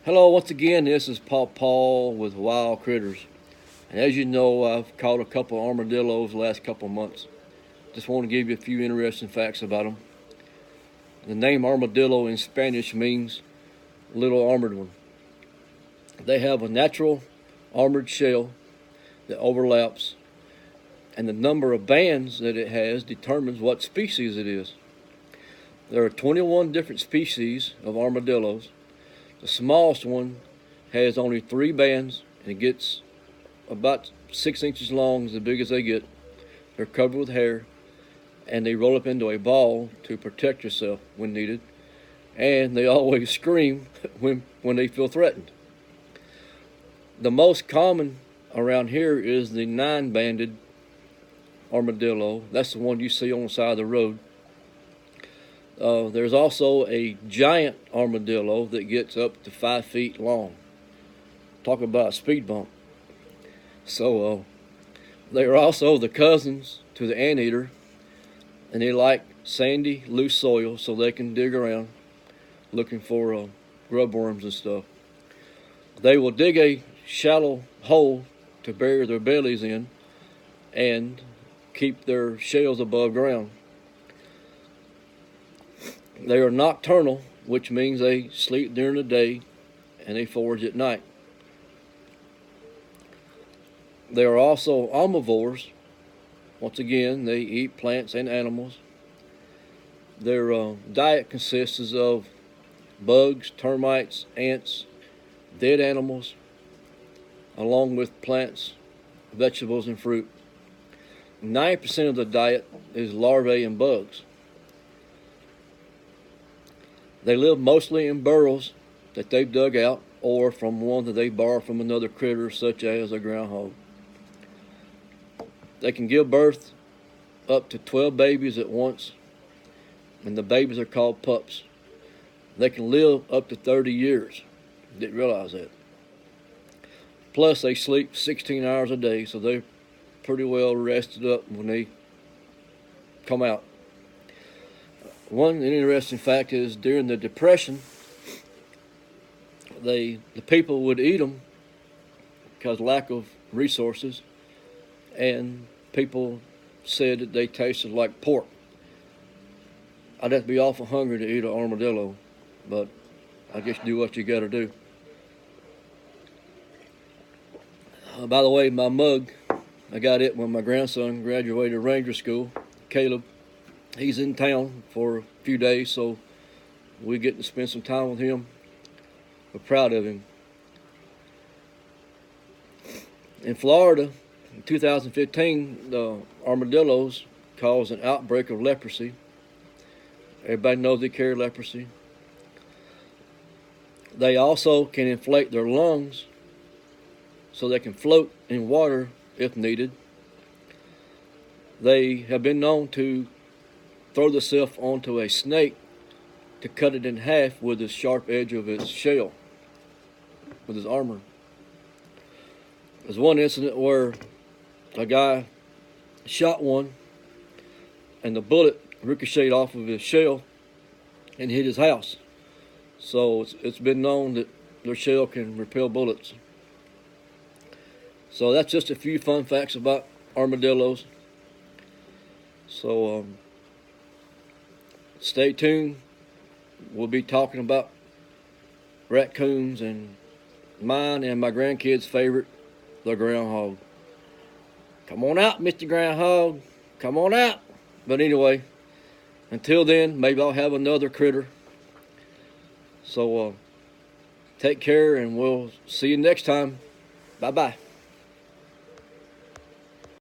Hello, once again, this is Pawpaw with Wild Critters. And as you know, I've caught a couple armadillos the last couple of months. Just want to give you a few interesting facts about them. The name armadillo in Spanish means little armored one. They have a natural armored shell that overlaps, and the number of bands that it has determines what species it is. There are 21 different species of armadillos. The smallest one has only 3 bands, and it gets about 6 inches long, as big as they get. They're covered with hair, and they roll up into a ball to protect yourself when needed. And they always scream when they feel threatened. The most common around here is the 9-banded armadillo. That's the one you see on the side of the road. There's also a giant armadillo that gets up to 5 feet long. Talk about a speed bump. So they are also the cousins to the anteater, and they like sandy, loose soil so they can dig around looking for grub worms and stuff. They will dig a shallow hole to bury their bellies in and keep their shells above ground. They are nocturnal, which means they sleep during the day and they forage at night. They are also omnivores. Once again, they eat plants and animals. Their diet consists of bugs, termites, ants, dead animals, along with plants, vegetables, and fruit. 90% of the diet is larvae and bugs. They live mostly in burrows that they've dug out or from one that they borrow from another critter, such as a groundhog. They can give birth up to 12 babies at once, and the babies are called pups. They can live up to 30 years. Didn't realize that. Plus, they sleep 16 hours a day, so they're pretty well rested up when they come out. One interesting fact is during the Depression, the people would eat them because of lack of resources, and people said that they tasted like pork. I'd have to be awful hungry to eat an armadillo, but I guess do what you got to do. By the way, my mug, I got it when my grandson graduated Ranger School, Caleb. He's in town for a few days, so we get to spend some time with him. We're proud of him. In Florida, in 2015, the armadillos caused an outbreak of leprosy. Everybody knows they carry leprosy. They also can inflate their lungs so they can float in water if needed. They have been known to throw themselves onto a snake to cut it in half with the sharp edge of its shell, with his armor. There's one incident where a guy shot one and the bullet ricocheted off of his shell and hit his house. So it's been known that their shell can repel bullets. So that's just a few fun facts about armadillos. So stay tuned. We'll be talking about raccoons and mine and my grandkids' favorite, the groundhog. Come on out, Mr. Groundhog. Come on out. But anyway, until then, maybe I'll have another critter. So take care, and we'll see you next time. Bye-bye.